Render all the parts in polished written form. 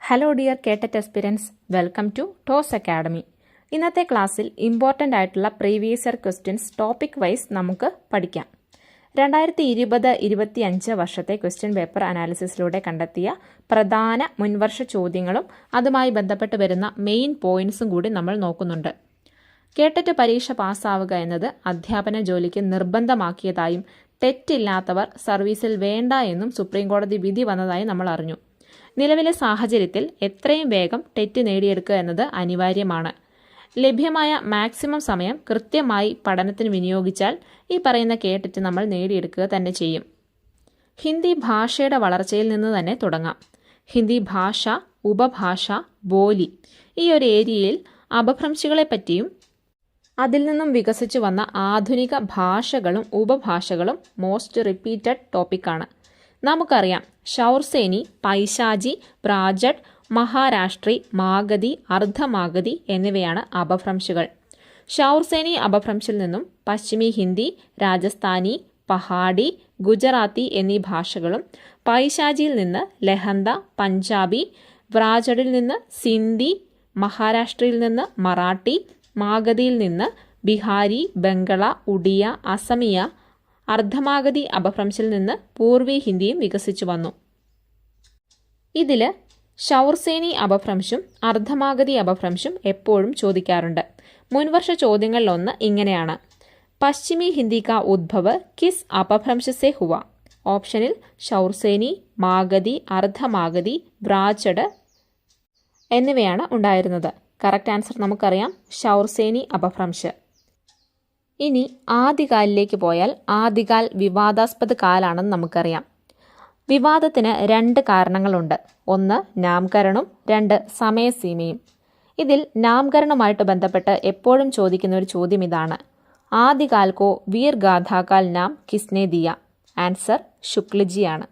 Hello dear KTET aspirants, welcome to Toss Academy. ഇന്നത്തെ ക്ലാസ്സിൽ important ആയിട്ടുള്ള previous year questions topic wise നമുക്ക് പഠിക്കാം. 2020-25 വർഷത്തെ ക്വസ്റ്റ്യൻ പേപ്പർ അനാലിസിസിലൂടെ കണ്ടെത്തിയ പ്രധാന മുൻവർഷ ചോദ്യങ്ങളും അതുമായി ബന്ധപ്പെട്ട് വരുന്ന മെയിൻ പോയിന്റ്സും കൂടി നമ്മൾ നോക്കുന്നുണ്ട്. കേട്ടറ്റ് പരീക്ഷ പാസ്സാവുക എന്നത് അധ്യാപന ജോലിക്ക് നിർബന്ധമാക്കിയതായും തെറ്റില്ലാത്തവർ സർവീസിൽ വേണ്ട എന്നും സുപ്രീംകോടതി വിധി വന്നതായി നമ്മൾ അറിഞ്ഞു. നിലവിലെ സാഹചര്യത്തിൽ എത്രയും വേഗം ടെറ്റ് നേടിയെടുക്കുക എന്നത് അനിവാര്യമാണ്. ലഭ്യമായ മാക്സിമം സമയം കൃത്യമായി പഠനത്തിന് വിനിയോഗിച്ചാൽ ഈ പറയുന്ന കേട്ടറ്റ് നമ്മൾ നേടിയെടുക്കുക തന്നെ ചെയ്യും. ഹിന്ദി ഭാഷയുടെ വളർച്ചയിൽ നിന്ന് തന്നെ തുടങ്ങാം. ഹിന്ദി ഭാഷ, ഉപഭാഷ, ബോലി ഈ ഒരു ഏരിയയിൽ അപഭ്രംശികളെ പറ്റിയും അതിൽ നിന്നും വികസിച്ചു വന്ന ആധുനിക ഭാഷകളും ഉപഭാഷകളും മോസ്റ്റ് റിപ്പീറ്റഡ് ടോപ്പിക്കാണ്. നമുക്കറിയാം, ശൗർസേനി, പൈശാചി, ബ്രാജഡ്, മഹാരാഷ്ട്രി, മാഗധി, അർദ്ധമാഗധി എന്നിവയാണ് അപഭ്രംശികൾ. ശൗർസേനി അപഭ്രംശിൽ നിന്നും പശ്ചിമി ഹിന്ദി, രാജസ്ഥാനി, പഹാഡി, ഗുജറാത്തി എന്നീ ഭാഷകളും, പൈശാചിയിൽ നിന്ന് ലഹന്ത, പഞ്ചാബി, ബ്രാജഡിൽ നിന്ന് സിന്ധി, മഹാരാഷ്ട്രയിൽ നിന്ന് മറാഠി, മാഗധിയിൽ നിന്ന് ബിഹാരി, ബംഗള, ഉഡിയ, അസമിയ, അർദ്ധമാഗധി അപഭ്രംശിൽ നിന്ന് പൂർവി ഹിന്ദിയും വികസിച്ചു വന്നു. ഇതിൽ ശൗർസേനി അപഭ്രംശും അർദ്ധമാഗധി അപഭ്രംശും എപ്പോഴും ചോദിക്കാറുണ്ട്. മുൻവർഷ ചോദ്യങ്ങളിലൊന്ന് ഇങ്ങനെയാണ്: പശ്ചിമി ഹിന്ദി കാ ഉദ്ഭവ് കിസ് അപഭ്രംശ സെ ഹുവ? ഓപ്ഷനിൽ ശൗർസേനി, മാഗധി, അർദ്ധമാഗധി, ബ്രാജഡ് എന്നിവയാണ് ഉണ്ടായിരുന്നത്. കറക്റ്റ് ആൻസർ നമുക്കറിയാം, ശൗർസേനി അപഭ്രംശ്. ഇനി ആദികാലിലേക്ക് പോയാൽ ആദികാൽ വിവാദാസ്പദ കാലാണെന്ന് നമുക്കറിയാം. വിവാദത്തിന് 2 കാരണങ്ങളുണ്ട്. ഒന്ന് നാംകരണും, 2 സമയസീമയും. ഇതിൽ നാംകരണവുമായിട്ട് ബന്ധപ്പെട്ട് എപ്പോഴും ചോദിക്കുന്ന ഒരു ചോദ്യം ഇതാണ്: ആദികാൽ കോ വീർ ഗാഥാകാൽ നാം കിസ്നെ ദിയ? ആൻസർ ശുക്ലജിയാണ്.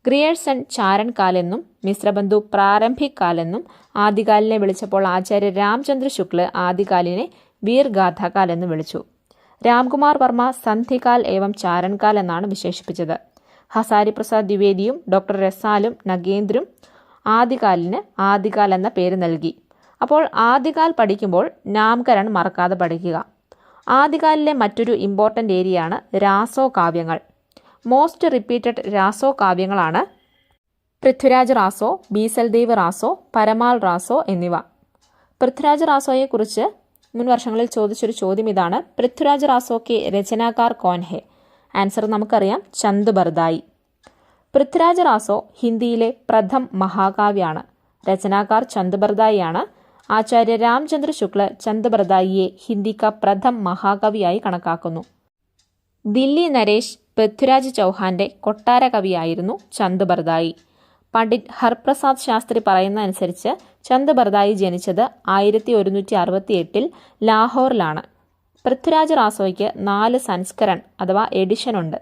ഗ്രിയേഴ്സൺ ചാരൺ കാൽ എന്നും മിശ്രബന്ധു പ്രാരംഭിക് കാൽ എന്നും ആദികാലിനെ വിളിച്ചപ്പോൾ ആചാര്യ രാംചന്ദ്ര ശുക്ല ആദികാലിനെ വീർ ഗാഥാകാൽ എന്ന് വിളിച്ചു. രാംകുമാർ വർമ്മ സന്ധികാൽ ഏവം ചാരൺകാൽ എന്നാണ് വിശേഷിപ്പിച്ചത്. ഹസാരി പ്രസാദ് ദ്വിവേദിയും ഡോക്ടർ രസാലും നഗേന്ദ്രും ആദികാലിന് ആദികാൽ എന്ന പേര് നൽകി. അപ്പോൾ ആദികാൽ പഠിക്കുമ്പോൾ നാംകരൺ മറക്കാതെ പഠിക്കുക. ആദികാലിലെ മറ്റൊരു ഇമ്പോർട്ടൻ്റ് ഏരിയയാണ് രാസോ കാവ്യങ്ങൾ. മോസ്റ്റ് റിപ്പീറ്റഡ് രാസോ കാവ്യങ്ങളാണ് പൃഥ്വിരാജ് റാസോ, ബീസൽദേവ് റാസോ, പരമാൽ റാസോ എന്നിവ. പൃഥ്വിരാജ് റാസോയെക്കുറിച്ച് മുൻ വർഷങ്ങളിൽ ചോദിച്ചൊരു ചോദ്യം ഇതാണ്: പൃഥ്വിരാജ് റാസോ കെ രചനാകാർ കോൻ ഹെ? ആൻസർ നമുക്കറിയാം, ചന്ദ് ബർദായി. പൃഥ്വിരാജ് റാസോ ഹിന്ദിയിലെ പ്രഥം മഹാകാവ്യാണ്. രചനാകാർ ചന്ദ് ബർദായിയാണ്. ആചാര്യ രാംചന്ദ്ര ശുക്ല ചന്ദ് ബർദായിയെ ഹിന്ദി ക പ്രഥം മഹാകവിയായി കണക്കാക്കുന്നു. ദില്ലി നരേഷ് പൃഥ്വിരാജ് ചൗഹാന്റെ കൊട്ടാര കവിയായിരുന്നു ചന്ദ് ബർദായി. പണ്ഡിറ്റ് ഹർപ്രസാദ് ശാസ്ത്രി പറയുന്നതനുസരിച്ച് ചന്ദ് ബർദായി ജനിച്ചത് 1168 ലാഹോറിലാണ്. പൃഥ്വിരാജ് റാസോയ്ക്ക് 4 സംസ്കരൺ അഥവാ എഡിഷൻ ഉണ്ട്.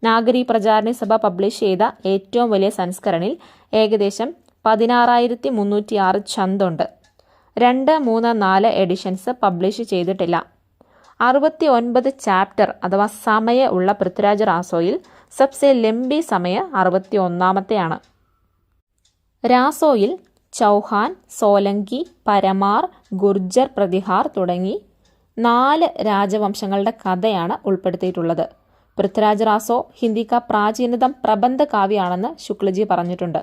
നാഗരി പ്രചാരണി സഭ പബ്ലിഷ് ചെയ്ത ഏറ്റവും വലിയ സംസ്കരണിൽ ഏകദേശം 16,306 ഛന്ദുണ്ട്. 2, 3, 4 എഡിഷൻസ് പബ്ലിഷ് ചെയ്തിട്ടില്ല. 69 ചാപ്റ്റർ അഥവാ സമയ ഉള്ള പൃഥ്വിരാജ് റാസോയിൽ സബ്സെ ലംബി സമയ 61ാമത്തെയാണ്. രാസോയിൽ ചൗഹാൻ, സോലങ്കി, പരമാർ, ഗുർജർ പ്രതിഹാർ തുടങ്ങി 4 രാജവംശങ്ങളുടെ കഥയാണ് ഉൾപ്പെടുത്തിയിട്ടുള്ളത്. പൃഥ്വിരാജ് റാസോ ഹിന്ദി കാ പ്രാചീനതം പ്രബന്ധ കാവ്യാണെന്ന് ശുക്ലജി പറഞ്ഞിട്ടുണ്ട്.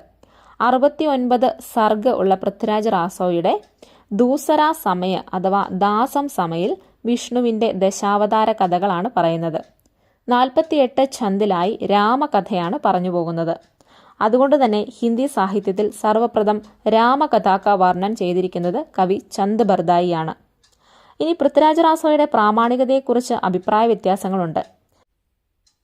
69 സർഗ് ഉള്ള പൃഥ്വിരാജ് റാസോയുടെ ദൂസര സമയ അഥവാ ദാസം സമയിൽ വിഷ്ണുവിൻ്റെ ദശാവതാര കഥകളാണ് പറയുന്നത്. 48 ഛന്ദിലായി രാമകഥയാണ് പറഞ്ഞു പോകുന്നത്. അതുകൊണ്ട് തന്നെ ഹിന്ദി സാഹിത്യത്തിൽ സർവപ്രഥം രാമകഥാക്ക വർണ്ണൻ ചെയ്തിരിക്കുന്നത് കവി ചന്ദ് ബർദായിയാണ്. ഇനി പൃഥ്വിരാജ് റാസോയുടെ പ്രാമാണികതയെക്കുറിച്ച് അഭിപ്രായ വ്യത്യാസങ്ങളുണ്ട്.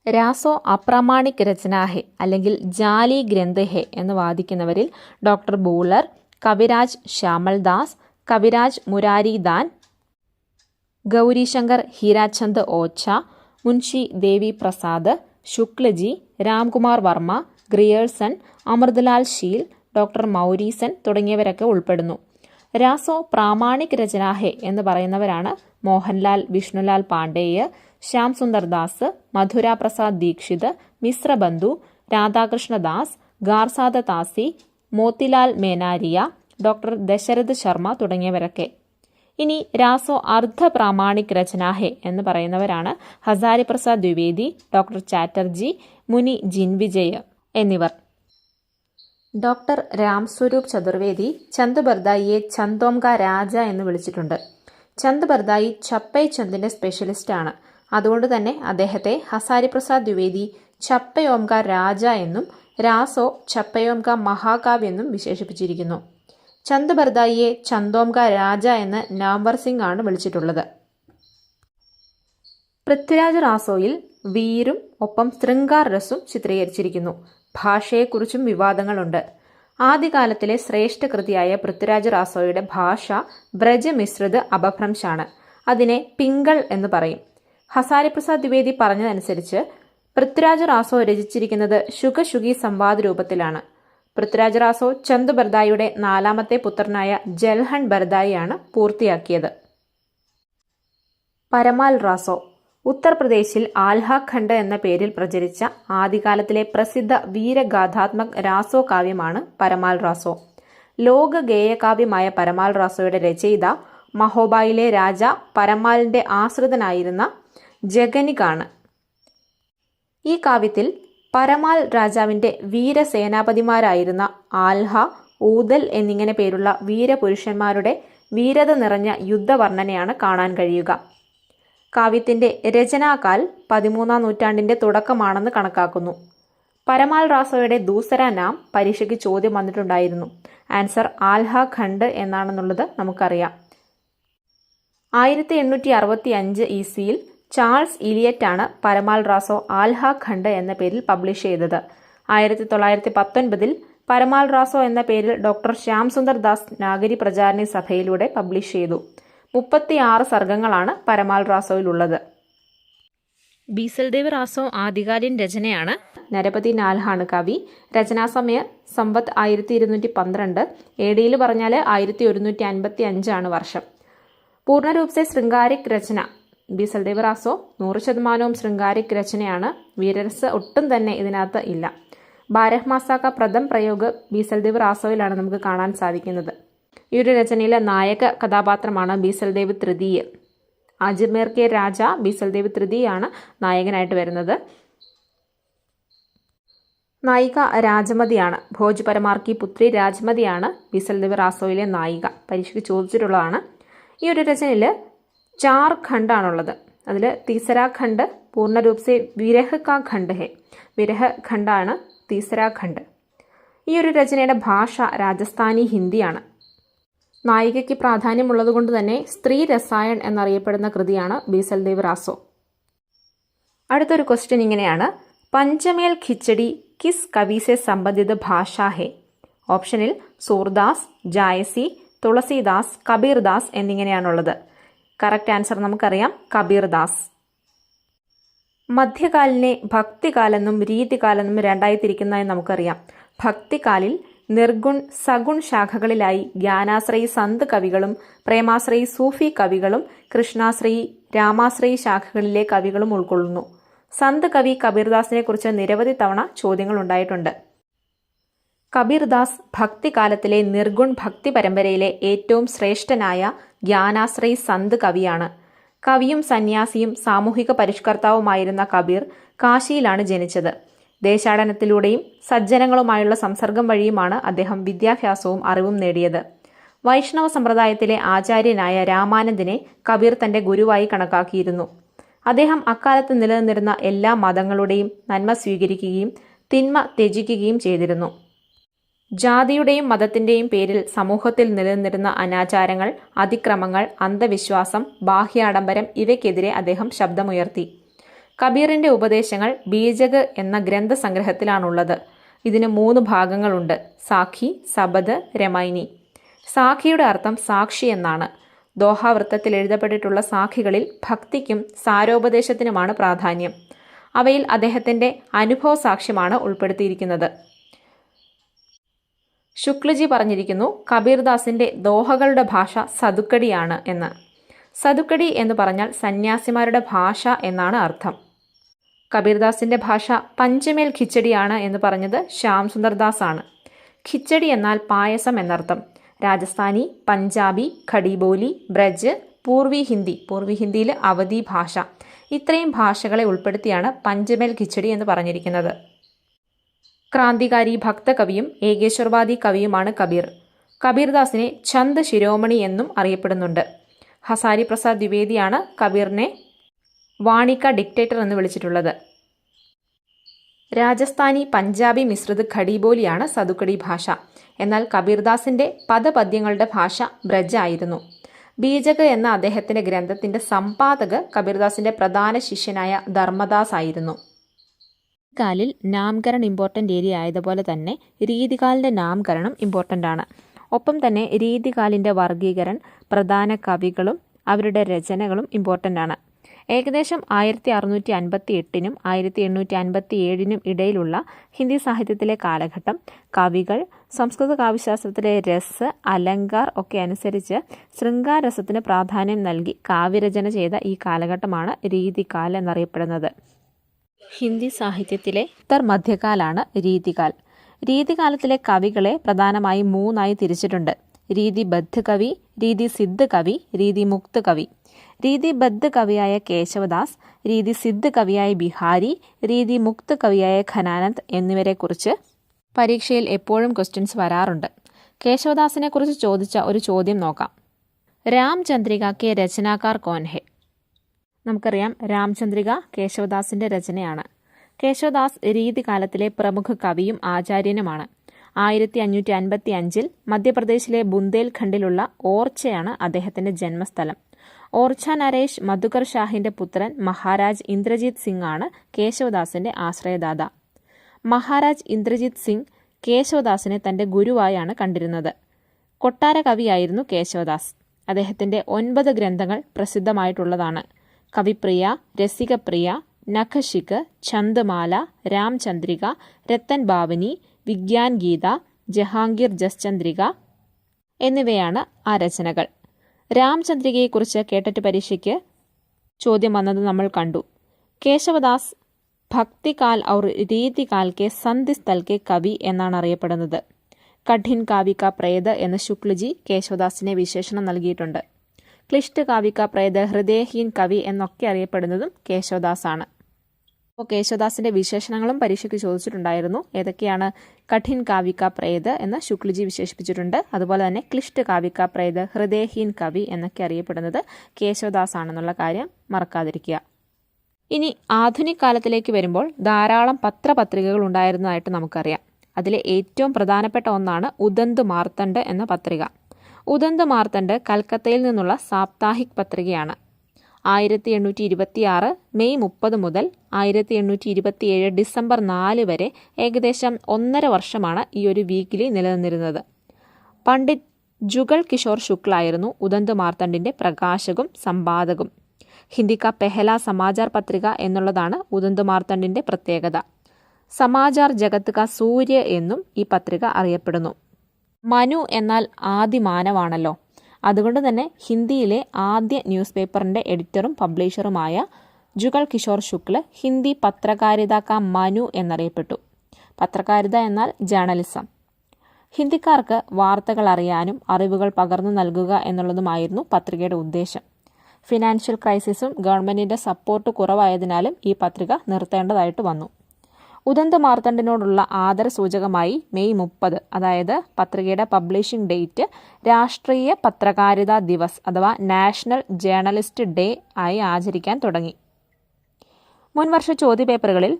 രാസോ അപ്രാമാണിക് രചനാഹെ അല്ലെങ്കിൽ ജാലി ഗ്രന്ഥഹെ എന്ന് വാദിക്കുന്നവരിൽ ഡോക്ടർ ബൂളർ, കവിരാജ് ശ്യാമൽദാസ്, കവിരാജ് മുരാരിദാൻ, ഗൗരീശങ്കർ ഹീരാചന്ദ് ഓച്ച, മുൻഷി ദേവി പ്രസാദ്, ശുക്ലജി, രാംകുമാർ വർമ്മ, ഗ്രിയേഴ്സൺ, അമൃതലാൽ ശീൽ, ഡോക്ടർ മൗരീസൻ തുടങ്ങിയവരൊക്കെ ഉൾപ്പെടുന്നു. രാസോ പ്രാമാണിക് രചനാഹെ എന്ന് പറയുന്നവരാണ് മോഹൻലാൽ, വിഷ്ണുലാൽ പാണ്ഡേയ്, ശ്യാം സുന്ദർ ദാസ്, മധുര പ്രസാദ് ദീക്ഷിത്, മിശ്രബന്ധു, രാധാകൃഷ്ണദാസ്, ഗാർസാദ താസി, മോത്തിലാൽ മേനാരിയ, ഡോക്ടർ ദശരഥ് ശർമ്മ തുടങ്ങിയവരൊക്കെ. ഇനി രാസോ അർദ്ധ പ്രാമാണിക് രചനാഹെ എന്ന് പറയുന്നവരാണ് ഹസാരി പ്രസാദ് ദ്വിവേദി, ഡോക്ടർ ചാറ്റർജി, മുനി ജിൻവിജയ് എന്നിവർ. ഡോക്ടർ രാം സ്വരൂപ് ചതുർവേദി ചന്ദ് ബർദായിയെ ചന്ദോം കാ രാജ എന്ന് വിളിച്ചിട്ടുണ്ട്. ചന്ദ് ബർദായി ഛപ്പൈ ചന്ദിന്റെ സ്പെഷ്യലിസ്റ്റ് ആണ്. അതുകൊണ്ട് തന്നെ അദ്ദേഹത്തെ ഹസാരി പ്രസാദ് ദ്വിവേദി ഛപ്പയോം കാ രാജ എന്നും രാസോ ഛപ്പയോം കാ മഹാകാവ്യ എന്നും വിശേഷിപ്പിച്ചിരിക്കുന്നു. ചന്ദ് ബർദായിയെ ചന്ദോം കാ രാജ എന്ന് നാംവർ സിംഗ് ആണ് വിളിച്ചിട്ടുള്ളത്. പൃഥ്വിരാജ് റാസോയിൽ വീരും ഒപ്പം ശൃംഗാർ രസും ചിത്രീകരിച്ചിരിക്കുന്നു. ഭാഷയെക്കുറിച്ചും വിവാദങ്ങളുണ്ട്. ആദ്യകാലത്തിലെ ശ്രേഷ്ഠ കൃതിയായ പൃഥ്വിരാജ് റാസോയുടെ ഭാഷ ബ്രജമിശ്രിത് അപഭ്രംശാണ്. അതിനെ പിങ്കൾ എന്ന് പറയും. ഹസാരി പ്രസാദ് ദ്വിവേദി പറഞ്ഞതനുസരിച്ച് പൃഥ്വിരാജ് റാസോ രചിച്ചിരിക്കുന്നത് ശുഗശുഗി സംവാദ രൂപത്തിലാണ്. പൃഥ്വിരാജ് റാസോ ചന്ദ് ബർദായിയുടെ 4ാമത്തെ പുത്രനായ ജൽഹൺ ബർദായിയാണ് പൂർത്തിയാക്കിയത്. പരമാൽ റാസോ ഉത്തർപ്രദേശിൽ ആൽഹ ഖണ്ഡ് എന്ന പേരിൽ പ്രചരിച്ച ആദ്യകാലത്തിലെ പ്രസിദ്ധ വീരഗാഥാത്മക് രാസോ കാവ്യമാണ് പരമാൽ റാസോ. ലോക ഗേയകാവ്യമായ പരമാൽ റാസോയുടെ രചയിത മഹോബായിലെ രാജ പരമാലിന്റെ ആശ്രിതനായിരുന്ന ജഗനികാണ്. ഈ കാവ്യത്തിൽ പരമാൽ രാജാവിന്റെ വീരസേനാപതിമാരായിരുന്ന ആൽഹ, ഊദൽ എന്നിങ്ങനെ പേരുള്ള വീരപുരുഷന്മാരുടെ വീരത നിറഞ്ഞ യുദ്ധവർണ്ണനയാണ് കാണാൻ കഴിയുക. കാവ്യത്തിന്റെ രചനാകാൽ 13ാം നൂറ്റാണ്ടിന്റെ തുടക്കമാണെന്ന് കണക്കാക്കുന്നു. പരമാൽ റാസോയുടെ ദൂസര നാം പരീക്ഷയ്ക്ക് ചോദ്യം വന്നിട്ടുണ്ടായിരുന്നു. ആൻസർ ആൽഹ ഖണ്ഡ് എന്നാണെന്നുള്ളത് നമുക്കറിയാം. 1865 ഈസിയിൽ ചാൾസ് ഇലിയറ്റ് ആണ് പരമാൽ റാസോ ആൽഹ ഖണ്ഡ് എന്ന പേരിൽ പബ്ലിഷ് ചെയ്തത്. 1919 പരമാൽ റാസോ എന്ന പേരിൽ ഡോക്ടർ ശ്യാം സുന്ദർ ദാസ് നാഗരി പ്രചാരണി സഭയിലൂടെ പബ്ലിഷ് ചെയ്തു. 36 സർഗങ്ങളാണ് പരമാൽ റാസോയിലുള്ളത്. ബീസൽദേവ് റാസോ ആദ്യകാലീൻ രചനയാണ്. നരപതി നാൽഹാണ് കവി. രചനാസമയം സംവത് 1212, എഡിയിൽ പറഞ്ഞാൽ 1155 ആണ് വർഷം. പൂർണ്ണരൂപസെ ശൃംഗാരിക് രചന. ബീസൽദേവ് റാസോ 100% ശൃംഗാരിക് രചനയാണ്. വീരരസ് ഒട്ടും തന്നെ ഇതിനകത്ത് ഇല്ല. ബാരഹ്മാസ കാ പ്രഥം പ്രയോഗ് ബീസൽദേവ് റാസോയിലാണ് നമുക്ക് കാണാൻ സാധിക്കുന്നത്. ഈ ഒരു രചനയിലെ നായക കഥാപാത്രമാണ് ബീസൽദേവ് തൃതീയ. അജ്മേർ കെ രാജ ബീസൽദേവ് തൃതീയാണ് നായകനായിട്ട് വരുന്നത്. നായിക രാജമതിയാണ്. ഭോജ് പരമാർ കി പുത്രി രാജമതിയാണ് ബീസൽദേവ് റാസോയിലെ നായിക. പരീക്ഷയ്ക്ക് ചോദിച്ചിട്ടുള്ളതാണ്. ഈ ഒരു രചനയിൽ 4 ഖണ്ഡാണുള്ളത്. അതിൽ തീസര ഖണ്ഡ് പൂർണ്ണരൂപസെ വിരഹ് കാ ഖണ്ഡ് ഹെ. വിരഹ് ഖണ്ഡാണ് തീസര ഖണ്ഡ്. ഈ ഒരു രചനയുടെ ഭാഷ രാജസ്ഥാനി ഹിന്ദിയാണ്. നായികയ്ക്ക് പ്രാധാന്യമുള്ളതുകൊണ്ട് തന്നെ സ്ത്രീ രസായൻ എന്നറിയപ്പെടുന്ന കൃതിയാണ് ബീസൽദേവ് റാസോ. അടുത്തൊരു ക്വസ്റ്റ്യൻ ഇങ്ങനെയാണ്: പഞ്ചമേൽ ഖിച്ചടി കിസ് കവിസെ സംബന്ധിത ഭാഷ ഹെ? ഓപ്ഷനിൽ സൂർദാസ്, ജായസി, തുളസിദാസ്, കബീർദാസ് എന്നിങ്ങനെയാണുള്ളത്. കറക്റ്റ് ആൻസർ നമുക്കറിയാം, കബീർദാസ്. മധ്യകാലിനെ ഭക്തികാലെന്നും രീതികാലെന്നും രണ്ടായി തിരിക്കുന്നതായി നമുക്കറിയാം. ഭക്തികാലിൽ നിർഗുൺ സഗുൺ ശാഖകളിലായി ജ്ഞാനാശ്രയി സന്ത് കവികളും പ്രേമാശ്രയി സൂഫി കവികളും കൃഷ്ണാശ്രയി രാമാശ്രയി ശാഖകളിലെ കവികളും ഉൾക്കൊള്ളുന്നു. സന്ത് കവി കബീർദാസിനെ കുറിച്ച് നിരവധി തവണ ചോദ്യങ്ങൾ ഉണ്ടായിട്ടുണ്ട്. കബീർദാസ് ഭക്തികാലത്തിലെ നിർഗുൺ ഭക്തി പരമ്പരയിലെ ഏറ്റവും ശ്രേഷ്ഠനായ ജ്ഞാനാശ്രയി സന്ത് കവിയാണ്. കവിയും സന്യാസിയും സാമൂഹിക പരിഷ്കർത്താവുമായിരുന്ന കബീർ കാശിയിലാണ് ജനിച്ചത്. ദേശാടനത്തിലൂടെയും സജ്ജനങ്ങളുമായുള്ള സംസർഗം വഴിയുമാണ് അദ്ദേഹം വിദ്യാഭ്യാസവും അറിവും നേടിയത്. വൈഷ്ണവ സമ്പ്രദായത്തിലെ ആചാര്യനായ രാമാനന്ദിനെ കബീർ തന്റെ ഗുരുവായി കണക്കാക്കിയിരുന്നു. അദ്ദേഹം അക്കാലത്ത് നിലനിന്നിരുന്ന എല്ലാ മതങ്ങളുടെയും നന്മ സ്വീകരിക്കുകയും തിന്മ ത്യജിക്കുകയും ചെയ്തിരുന്നു. ജാതിയുടെയും മതത്തിന്റെയും പേരിൽ സമൂഹത്തിൽ നിലനിന്നിരുന്ന അനാചാരങ്ങൾ, അതിക്രമങ്ങൾ, അന്ധവിശ്വാസം, ബാഹ്യാഡംബരം ഇവയ്ക്കെതിരെ അദ്ദേഹം ശബ്ദമുയർത്തി. കബീറിന്റെ ഉപദേശങ്ങൾ ബീജക് എന്ന ഗ്രന്ഥസംഗ്രഹത്തിലാണുള്ളത്. ഇതിന് 3 ഭാഗങ്ങളുണ്ട്: സാഖി, സബദ്, രമൈനി. സാഖിയുടെ അർത്ഥം സാക്ഷി എന്നാണ്. ദോഹാവൃത്തത്തിൽ എഴുതപ്പെട്ടിട്ടുള്ള സാഖികളിൽ ഭക്തിക്കും സാരോപദേശത്തിനുമാണ് പ്രാധാന്യം. അവയിൽ അദ്ദേഹത്തിന്റെ അനുഭവ സാക്ഷ്യമാണ് ഉൾപ്പെടുത്തിയിരിക്കുന്നത്. ശുക്ലജി പറഞ്ഞിരിക്കുന്നു കബീർദാസിന്റെ ദോഹകളുടെ ഭാഷ സതുക്കടിയാണ് എന്ന്. സതുക്കടി എന്ന് പറഞ്ഞാൽ സന്യാസിമാരുടെ ഭാഷ എന്നാണ് അർത്ഥം. കബീർദാസിന്റെ ഭാഷ പഞ്ചമേൽ ഖിച്ചടിയാണ് എന്ന് പറഞ്ഞത് ശ്യാം സുന്ദർ ദാസ് ആണ്. ഖിച്ചടി എന്നാൽ പായസം എന്നർത്ഥം. രാജസ്ഥാനി, പഞ്ചാബി, ഖടിബോലി, ബ്രജ്, പൂർവി ഹിന്ദിയിൽ അവധി ഭാഷ, ഇത്രയും ഭാഷകളെ ഉൾപ്പെടുത്തിയാണ് പഞ്ചമേൽ ഖിച്ചടി എന്ന് പറഞ്ഞിരിക്കുന്നത്. ക്രാന്തികാരി ഭക്തകവിയും ഏകേശ്വർവാദി കവിയുമാണ് കബീർ. കബീർദാസിനെ ചന്ദ് ശിരോമണി എന്നും അറിയപ്പെടുന്നുണ്ട്. ഹസാരി പ്രസാദ് ദ്വിവേദിയാണ് കബീറിനെ വാണിക ഡിക്റ്റേറ്റർ എന്ന് വിളിച്ചിട്ടുള്ളത്. രാജസ്ഥാനി, പഞ്ചാബി മിശ്രിത് ഖടിബോലിയാണ് സതുക്കടി ഭാഷ. എന്നാൽ കബീർദാസിന്റെ പദപദ്യങ്ങളുടെ ഭാഷ ബ്രജ് ആയിരുന്നു. ബീജക് എന്ന അദ്ദേഹത്തിന്റെ ഗ്രന്ഥത്തിന്റെ സമ്പാദക് കബീർദാസിന്റെ പ്രധാന ശിഷ്യനായ ധർമ്മദാസ് ആയിരുന്നു. കാലിൽ നാമകരൺ ഇമ്പോർട്ടൻ്റ് ഏരിയ ആയതുപോലെ തന്നെ രീതികാലിൻ്റെ നാമകരണം ഇമ്പോർട്ടൻ്റ് ആണ്. ഒപ്പം തന്നെ രീതികാലിൻ്റെ വർഗീകരണം, പ്രധാന കവികളും അവരുടെ രചനകളും ഇമ്പോർട്ടൻ്റ് ആണ്. ഏകദേശം 1658 1857 ഇടയിലുള്ള ഹിന്ദി സാഹിത്യത്തിലെ കാലഘട്ടം കവികൾ സംസ്കൃത കാവ്യശാസ്ത്രത്തിലെ രസ്, അലങ്കാർ ഒക്കെ അനുസരിച്ച് ശൃംഗാരസത്തിന് പ്രാധാന്യം നൽകി കാവ്യരചന ചെയ്ത ഈ കാലഘട്ടമാണ് രീതികാൽ എന്നറിയപ്പെടുന്നത്. ഹിന്ദി സാഹിത്യത്തിലെ മധ്യകാലാണ് രീതികാൽ. രീതികാലത്തിലെ കവികളെ പ്രധാനമായും 3ആയി തിരിച്ചിട്ടുണ്ട്: രീതിബദ്ധ കവി, രീതി സിദ്ധ കവി, രീതി മുക്ത കവി. രീതിബദ്ധ കവിയായ കേശവദാസ്, രീതി സിദ്ധ കവിയായ ബിഹാരി, രീതി മുക്ത കവിയായ ഘനാനന്ദ് എന്നിവരെക്കുറിച്ച് പരീക്ഷയിൽ എപ്പോഴും ക്വസ്റ്റ്യൻസ് വരാറുണ്ട്. കേശവദാസിനെ കുറിച്ച് ചോദിച്ച ഒരു ചോദ്യം നോക്കാം. രാംചന്ദ്രിക കെ രചനാകാർ കോൻ ഹെ? നമുക്കറിയാം, രാംചന്ദ്രിക കേശവദാസിന്റെ രചനയാണ്. കേശവദാസ് രീതികാലത്തിലെ പ്രമുഖ കവിയും ആചാര്യനുമാണ്. 1555 മധ്യപ്രദേശിലെ ബുന്ദേൽഖണ്ഡിലുള്ള ഓർച്ചയാണ് അദ്ദേഹത്തിന്റെ ജന്മസ്ഥലം. ഓർച്ച നരേഷ് മധുകർ ഷാഹിന്റെ പുത്രൻ മഹാരാജ് ഇന്ദ്രജിത് സിംഗ് ആണ് കേശവദാസിന്റെ ആശ്രയദാത. മഹാരാജ് ഇന്ദ്രജിത് സിംഗ് കേശവദാസിനെ തന്റെ ഗുരുവായാണ് കണ്ടിരുന്നത്. കൊട്ടാര കവിയായിരുന്നു കേശവദാസ്. അദ്ദേഹത്തിന്റെ 9 ഗ്രന്ഥങ്ങൾ പ്രസിദ്ധമായിട്ടുള്ളതാണ്: കവിപ്രിയ, രസികപ്രിയ, നഖശിഖ്, ഛന്ദമാല, രാംചന്ദ്രിക, രത്തൻ ഭാവനി, വിഗ്യാൻ ഗീത, ജഹാംഗീർ ജസ്ചന്ദ്രിക എന്നിവയാണ് ആ രചനകൾ. രാംചന്ദ്രികയെക്കുറിച്ച് കേട്ടറ്റ് പരീക്ഷയ്ക്ക് ചോദ്യം വന്നത് നമ്മൾ കണ്ടു. കേശവദാസ് ഭക്തികാൽ ഔർ രീതികാൽ കെ സന്ധി സ്ഥൽ കെ കവി എന്നാണ് അറിയപ്പെടുന്നത്. കഠിൻ കാവ്യ കാ പ്രേത എന്ന് ശുക്ലജി കേശവദാസിനെ വിശേഷണം നൽകിയിട്ടുണ്ട്. ക്ലിഷ്ട കാവ്യ കാ പ്രേത, ഹൃദയഹീൻ കവി എന്നൊക്കെ അറിയപ്പെടുന്നതും കേശവദാസാണ്. അപ്പോൾ കേശവദാസിന്റെ വിശേഷണങ്ങളും പരീക്ഷയ്ക്ക് ചോദിച്ചിട്ടുണ്ടായിരുന്നു. ഏതൊക്കെയാണ്? കഠിൻ കാവ്യ കാ പ്രേത എന്ന് ശുക്ലജി വിശേഷിപ്പിച്ചിട്ടുണ്ട്. അതുപോലെ തന്നെ ക്ലിഷ്ട കാവ്യ കാ പ്രേത, ഹൃദയഹീൻ കവി എന്നൊക്കെ അറിയപ്പെടുന്നത് കേശവദാസ് ആണെന്നുള്ള കാര്യം മറക്കാതിരിക്കുക. ഇനി ആധുനിക കാലത്തിലേക്ക് വരുമ്പോൾ ധാരാളം പത്രപത്രികകൾ ഉണ്ടായിരുന്നതായിട്ട് നമുക്കറിയാം. അതിലെ ഏറ്റവും പ്രധാനപ്പെട്ട ഒന്നാണ് ഉദന്ത് മാർത്തണ്ഡ് എന്ന പത്രിക. ഉദന്ത് മാർത്തണ്ഡ് കൽക്കത്തയിൽ നിന്നുള്ള സാപ്താഹിക് പത്രികയാണ്. 1826 മെയ് 30 മുതൽ 1827 ഡിസംബർ 4 വരെ ഏകദേശം 1.5 വർഷമാണ് ഈ ഒരു വീക്കിലി നിലനിന്നിരുന്നത്. പണ്ഡിറ്റ് ജുഗൾ കിഷോർ ശുക്ലായിരുന്നു ഉദന്ത് മാർത്തണ്ഡിന്റെ പ്രകാശകും സമ്പാദകും. ഹിന്ദി കാ പെഹല സമാചാർ പത്രിക എന്നുള്ളതാണ് ഉദന്ത് മാർത്തണ്ഡിന്റെ പ്രത്യേകത. സമാചാർ ജഗത്ത് കാ സൂര്യ എന്നും ഈ പത്രിക അറിയപ്പെടുന്നു. മനു എന്നാൽ ആദിമാനവാണല്ലോ. അതുകൊണ്ട് തന്നെ ഹിന്ദിയിലെ ആദ്യ ന്യൂസ് പേപ്പറിന്റെ എഡിറ്ററും പബ്ലിഷറുമായ ജുഗൾ കിഷോർ ശുക്ല ഹിന്ദി പത്രകാരിത കാ മനു എന്നറിയപ്പെട്ടു. പത്രകാരിത എന്നാൽ ജേർണലിസം. ഹിന്ദിക്കാർക്ക് വാർത്തകൾ അറിയാനും അറിവുകൾ പകർന്നു നൽകുക എന്നുള്ളതുമായിരുന്നു പത്രികയുടെ ഉദ്ദേശം. ഫിനാൻഷ്യൽ ക്രൈസിസും ഗവൺമെന്റിന്റെ സപ്പോർട്ട് കുറവായതിനാലും ഈ പത്രിക നിർത്തേണ്ടതായിട്ട് വന്നു. ഉദന്ത് മാർത്തണ്ഡിനോടുള്ള ആദരസൂചകമായി മെയ് 30, അതായത് പത്രികയുടെ പബ്ലിഷിംഗ് ഡേറ്റ്, രാഷ്ട്രീയ പത്രകാരിത ദിവസ് അഥവാ നാഷണൽ ജേർണലിസ്റ്റ് ഡേ ആയി ആചരിക്കാൻ തുടങ്ങി. മുൻവർഷ ചോദ്യപേപ്പറുകളിൽ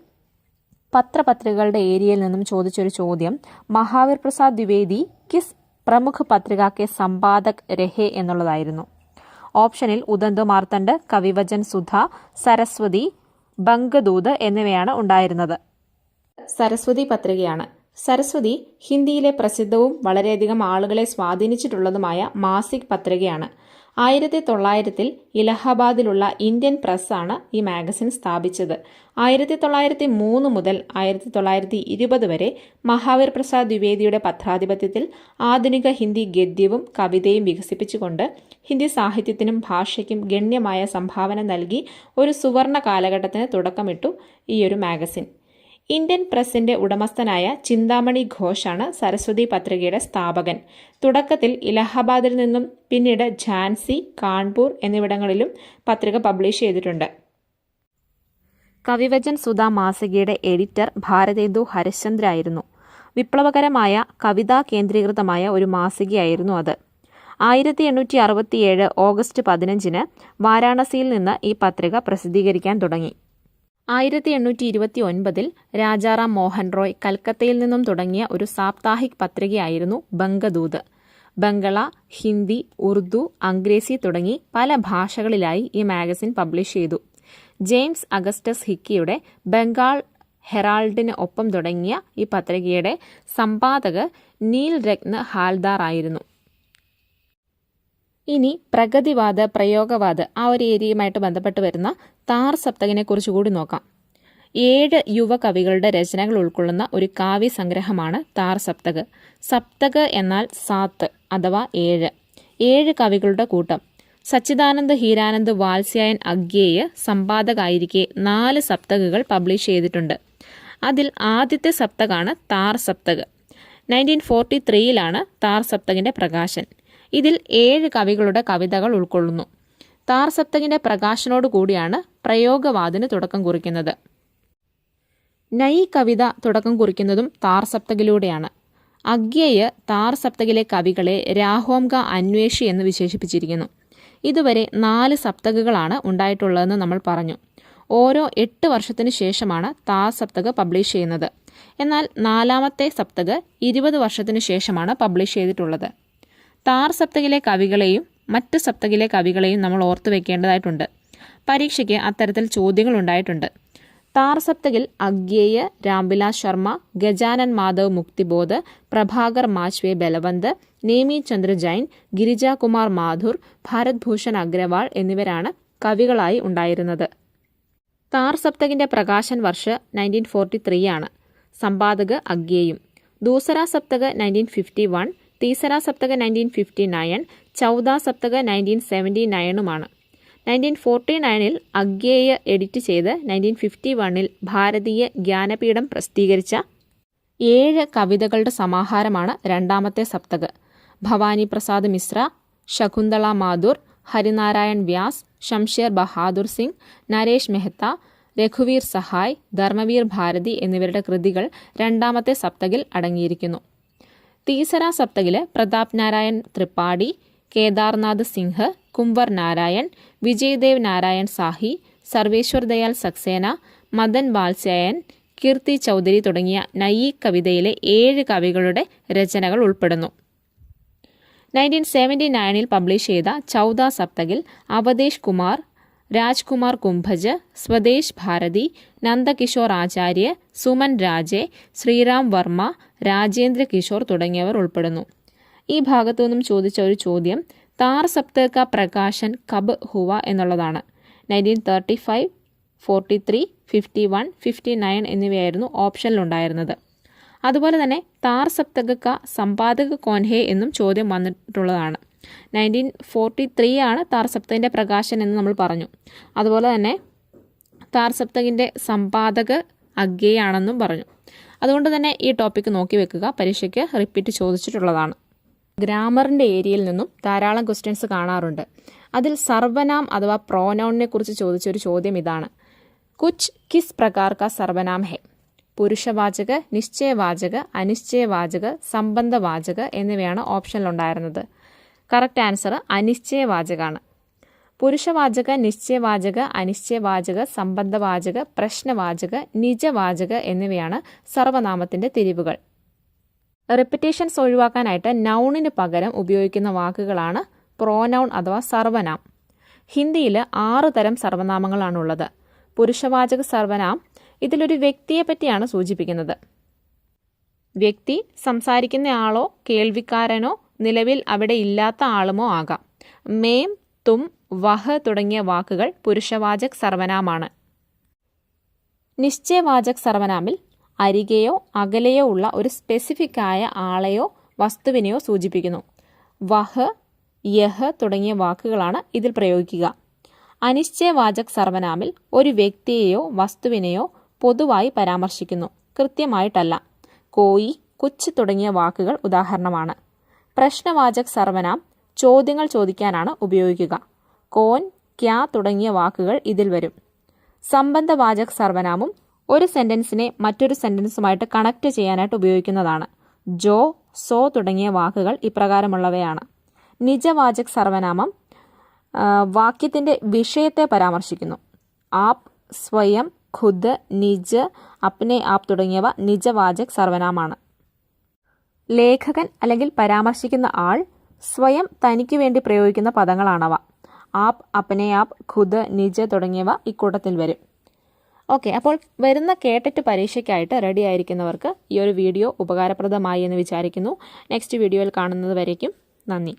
പത്രപത്രികകളുടെ ഏരിയയിൽ നിന്നും ചോദിച്ചൊരു ചോദ്യം മഹാവീർ പ്രസാദ് ദ്വിവേദി കിസ് പ്രമുഖ പത്രിക കെ സമ്പാദക് രഹേ എന്നുള്ളതായിരുന്നു. ഓപ്ഷനിൽ ഉദന്ത് മാർത്തണ്ഡ്, കവിവചൻ സുധ, സരസ്വതി, ബംഗദൂത് എന്നിവയാണ് ഉണ്ടായിരുന്നത്. സരസ്വതി പത്രികയാണ്. സരസ്വതി ഹിന്ദിയിലെ പ്രസിദ്ധവും വളരെയധികം ആളുകളെ സ്വാധീനിച്ചിട്ടുള്ളതുമായ മാസിക് പത്രികയാണ്. 1900 ഇലഹാബാദിലുള്ള ഇന്ത്യൻ പ്രസ്സാണ് ഈ മാഗസിൻ സ്ഥാപിച്ചത്. 1903 മുതൽ 1920 വരെ മഹാവീർ പ്രസാദ് ദ്വിവേദിയുടെ പത്രാധിപത്യത്തിൽ ആധുനിക ഹിന്ദി ഗദ്യവും കവിതയും വികസിപ്പിച്ചുകൊണ്ട് ഹിന്ദി സാഹിത്യത്തിനും ഭാഷയ്ക്കും ഗണ്യമായ സംഭാവന നൽകി ഒരു സുവർണ കാലഘട്ടത്തിന് തുടക്കമിട്ടു ഈയൊരു മാഗസിൻ. ഇന്ത്യൻ പ്രസിന്റെ ഉടമസ്ഥനായ ചിന്താമണി ഘോഷാണ് സരസ്വതി പത്രികയുടെ സ്ഥാപകൻ. തുടക്കത്തിൽ ഇലഹാബാദിൽ നിന്നും പിന്നീട് ഝാൻസി, കാൺപൂർ എന്നിവിടങ്ങളിലും പത്രിക പബ്ലിഷ് ചെയ്തിട്ടുണ്ട്. കവിവചൻ സുധ മാസികയുടെ എഡിറ്റർ ഭാരതേന്ദു ഹരിശ്ചന്ദ്ര ആയിരുന്നു. വിപ്ലവകരമായ കവിതാ കേന്ദ്രീകൃതമായ ഒരു മാസികയായിരുന്നു അത്. 1867 ഓഗസ്റ്റ് 15 വാരാണസിയിൽ നിന്ന് ഈ പത്രിക പ്രസിദ്ധീകരിക്കാൻ തുടങ്ങി. 1829 രാജാറാം മോഹൻ റോയ് കൽക്കത്തയിൽ നിന്നും തുടങ്ങിയ ഒരു സാപ്താഹിക് പത്രികയായിരുന്നു ബംഗദൂത്. ബംഗള, ഹിന്ദി, ഉറുദു, അംഗ്രേസി തുടങ്ങി പല ഭാഷകളിലായി ഈ മാഗസിൻ പബ്ലിഷ് ചെയ്തു. ജെയിംസ് അഗസ്റ്റസ് ഹിക്കിയുടെ ബംഗാൾ ഹെറാൾഡിന് ഒപ്പം തുടങ്ങിയ ഈ പത്രികയുടെ സമ്പാദകർ നീൽ രത്ന ഹാൽദാർ ആയിരുന്നു. ഇനി പ്രഗതിവാദ, പ്രയോഗവാദ ആ ഒരു ഏരിയയുമായിട്ട് ബന്ധപ്പെട്ട് വരുന്ന താർ സപ്തകിനെ കുറിച്ച് കൂടി നോക്കാം. 7 യുവ കവികളുടെ രചനകൾ ഉൾക്കൊള്ളുന്ന ഒരു കാവ്യ സംഗ്രഹമാണ് താർ സപ്തക്. സപ്തക് എന്നാൽ സാത്ത് അഥവാ 7. 7 കവികളുടെ കൂട്ടം. സച്ചിദാനന്ദ് ഹീരാനന്ദ് വാത്സ്യായൻ അഗ്യേയ സമ്പാദകായിരിക്കെ 4 സപ്തകുകൾ പബ്ലിഷ് ചെയ്തിട്ടുണ്ട്. അതിൽ ആദ്യത്തെ സപ്തകാണ് താർ സപ്തക്. 1943 താർ സപ്തകിന്റെ പ്രകാശൻ. ഇതിൽ 7 കവികളുടെ കവിതകൾ ഉൾക്കൊള്ളുന്നു. താർ സപ്തകിന്റെ പ്രകാശനോടുകൂടിയാണ് പ്രയോഗവാദിന് തുടക്കം കുറിക്കുന്നത്. നൈ കവിത തുടക്കം കുറിക്കുന്നതും താർ സപ്തകിലൂടെയാണ്. അഗ്യേയ താർ സപ്തകിലെ കവികളെ രാഹോംക അന്വേഷി എന്ന് വിശേഷിപ്പിച്ചിരിക്കുന്നു. ഇതുവരെ 4 സപ്തകുകളാണ് ഉണ്ടായിട്ടുള്ളതെന്ന് നമ്മൾ പറഞ്ഞു. ഓരോ 8 വർഷത്തിനു ശേഷമാണ് താർ സപ്തക് പബ്ലിഷ് ചെയ്യുന്നത്. എന്നാൽ 4ാമത്തെ സപ്തക് 20 വർഷത്തിനു ശേഷമാണ് പബ്ലിഷ് ചെയ്തിട്ടുള്ളത്. താർ സപ്തകിലെ കവികളെയും മറ്റ് സപ്തകിലെ കവികളെയും നമ്മൾ ഓർത്തു വെക്കേണ്ടതായിട്ടുണ്ട്. പരീക്ഷയ്ക്ക് അത്തരത്തിൽ ചോദ്യങ്ങൾ ഉണ്ടായിട്ടുണ്ട്. താർ സപ്തകിൽ അഗ്യേയ, രാംവിലാസ് ശർമ്മ, ഗജാനൻ മാധവ് മുക്തിബോധ്, പ്രഭാകർ മാച്വേ ബലവന്ത്, നേമി ചന്ദ്ര ജൈൻ, ഗിരിജാകുമാർ മാഥുർ, ഭാരത് ഭൂഷൺ അഗ്രവാൾ എന്നിവരാണ് കവികളായി ഉണ്ടായിരുന്നത്. താർ സപ്തകിന്റെ പ്രകാശൻ വർഷ് 1943 സമ്പാദക് അഗ്യേയും. ദൂസര സപ്തക് 1951, തീസര സപ്തക് 1959, ചൗദാ സപ്തക് 1979 1949 അഗ്യേയ എഡിറ്റ് ചെയ്ത് 1951 ഭാരതീയ ജ്ഞാനപീഠം പ്രസിദ്ധീകരിച്ച 7 കവിതകളുടെ സമാഹാരമാണ് 2ാമത്തെ സപ്തക്. ഭവാനി പ്രസാദ് മിശ്ര, ശകുന്തള മാഥുർ, ഹരിനാരായൺ വ്യാസ്, ഷംഷേർ ബഹാദുർ സിംഗ്, നരേഷ് മെഹ്ത്ത, രഘുവീർ സഹായ്, ധർമ്മവീർ ഭാരതി എന്നിവരുടെ കൃതികൾ 2ാമത്തെ സപ്തകിൽ അടങ്ങിയിരിക്കുന്നു. തീസര സപ്തകില് പ്രതാപ് നാരായൺ ത്രിപാഠി, കേദാർനാഥ് സിംഹ്, കുംവർ നാരായൺ, വിജയ്ദേവ് നാരായൺ സാഹി, സർവേശ്വർ ദയാൽ സക്സേന, മദൻ വാത്സ്യായൻ, കീർത്തി ചൗധരി തുടങ്ങിയ നൈയി കവിതയിലെ 7 കവികളുടെ രചനകൾ ഉൾപ്പെടുന്നു. 1979 പബ്ലിഷ് ചെയ്ത ചൗദാ സപ്തകിൽ അവധേഷ് കുമാർ, രാജ്കുമാർ കുംഭജ്, സ്വദേശ് ഭാരതി, നന്ദകിഷോർ ആചാര്യ, സുമൻ രാജെ, ശ്രീറാം വർമ്മ, രാജേന്ദ്ര കിഷോർ തുടങ്ങിയവർ ഉൾപ്പെടുന്നു. ഈ ഭാഗത്തു നിന്നും ചോദിച്ച ഒരു ചോദ്യം താർ സപ്തക് കാ പ്രകാശൻ കബ് ഹുവ എന്നുള്ളതാണ്. 1935, 43, 51, 59 എന്നിവയായിരുന്നു ഓപ്ഷനിലുണ്ടായിരുന്നത്. അതുപോലെ തന്നെ താർ സപ്തക് കാ സമ്പാദക് കോൻ ഹേ എന്നും ചോദ്യം വന്നിട്ടുള്ളതാണ്. 1943 താർ സപ്തകിൻ്റെ പ്രകാശൻ എന്ന് നമ്മൾ പറഞ്ഞു. അതുപോലെ തന്നെ താർ സപ്തകിൻ്റെ സമ്പാദക് അഗ്യേയാണെന്നും പറഞ്ഞു. അതുകൊണ്ട് തന്നെ ഈ ടോപ്പിക്ക് നോക്കി വെക്കുക, പരീക്ഷയ്ക്ക് റിപ്പീറ്റ് ചോദിച്ചിട്ടുള്ളതാണ്. ഗ്രാമറിൻ്റെ ഏരിയയിൽ നിന്നും ധാരാളം ക്വസ്റ്റ്യൻസ് കാണാറുണ്ട്. അതിൽ സർവനാം അഥവാ പ്രോനൗണിനെ കുറിച്ച് ചോദിച്ചൊരു ചോദ്യം ഇതാണ്: കുച്ച് കിസ് പ്രകാർ കാ സർവനാം ഹെ? പുരുഷവാചക, നിശ്ചയവാചക, അനിശ്ചയവാചക, സംബന്ധവാചക എന്നിവയാണ് ഓപ്ഷനിലുണ്ടായിരുന്നത്. Correct answer അനിശ്ചയവാചകാണ്. പുരുഷവാചക, നിശ്ചയവാചക, അനിശ്ചയവാചക, സംബന്ധവാചക, പ്രശ്നവാചക, നിജവാചക എന്നിവയാണ് സർവനാമത്തിൻ്റെ തിരിവുകൾ. റിപ്പിറ്റേഷൻസ് ഒഴിവാക്കാനായിട്ട് നൗണിന് പകരം ഉപയോഗിക്കുന്ന വാക്കുകളാണ് പ്രോനൗൺ അഥവാ സർവനാം. ഹിന്ദിയിൽ 6 തരം സർവനാമങ്ങളാണുള്ളത്. പുരുഷവാചക സർവനാം ഇതിലൊരു വ്യക്തിയെ പറ്റിയാണ് സൂചിപ്പിക്കുന്നത്. വ്യക്തി സംസാരിക്കുന്ന ആളോ കേൾവിക്കാരനോ നിലവിൽ അവിടെ ഇല്ലാത്ത ആളുമോ ആകാം. മേം, തും, വഹ് തുടങ്ങിയ വാക്കുകൾ പുരുഷവാചക് സർവനാമാണ്. നിശ്ചയവാചക് സർവനാമിൽ അരികെയോ അകലെയോ ഉള്ള ഒരു സ്പെസിഫിക് ആയ ആളെയോ വസ്തുവിനെയോ സൂചിപ്പിക്കുന്നു. വഹ്, യഹ് തുടങ്ങിയ വാക്കുകളാണ് ഇതിൽ പ്രയോഗിക്കുക. അനിശ്ചയവാചക് സർവനാമിൽ ഒരു വ്യക്തിയെയോ വസ്തുവിനെയോ പൊതുവായി പരാമർശിക്കുന്നു, കൃത്യമായിട്ടല്ല. കോയി, കുച്ച് തുടങ്ങിയ വാക്കുകൾ ഉദാഹരണമാണ്. പ്രശ്നവാചക് സർവനാം ചോദ്യങ്ങൾ ചോദിക്കാനാണ് ഉപയോഗിക്കുക. കോൻ, ക്യാ തുടങ്ങിയ വാക്കുകൾ ഇതിൽ വരും. സംബന്ധവാചക് സർവനാമം ഒരു സെന്റൻസിനെ മറ്റൊരു സെന്റൻസുമായിട്ട് കണക്ട് ചെയ്യാനായിട്ട് ഉപയോഗിക്കുന്നതാണ്. ജോ, സോ തുടങ്ങിയ വാക്കുകൾ ഇപ്രകാരമുള്ളവയാണ്. നിജവാചക് സർവനാമം വാക്യത്തിന്റെ വിഷയത്തെ പരാമർശിക്കുന്നു. ആപ്, സ്വയം, ഖുദ്, നിജ്, അപ്നെ ആപ് തുടങ്ങിയവ നിജവാചക് സർവനാമാണ്. ലേഖകൻ അല്ലെങ്കിൽ പരാമർശിക്കുന്ന ആൾ സ്വയം തനിക്ക് വേണ്ടി പ്രയോഗിക്കുന്ന പദങ്ങളാണവ. ആപ്, അപ്നെ ആപ്, ഖുദ്, നിജ് തുടങ്ങിയവ ഇക്കൂട്ടത്തിൽ വരും. ഓക്കെ, അപ്പോൾ വരുന്ന കേട്ടറ്റ് പരീക്ഷയ്ക്കായിട്ട് റെഡി ആയിരിക്കുന്നവർക്ക് ഈ ഒരു വീഡിയോ ഉപകാരപ്രദമായി എന്ന് വിചാരിക്കുന്നു. നെക്സ്റ്റ് വീഡിയോയിൽ കാണുന്നത് വരേക്കും നന്ദി.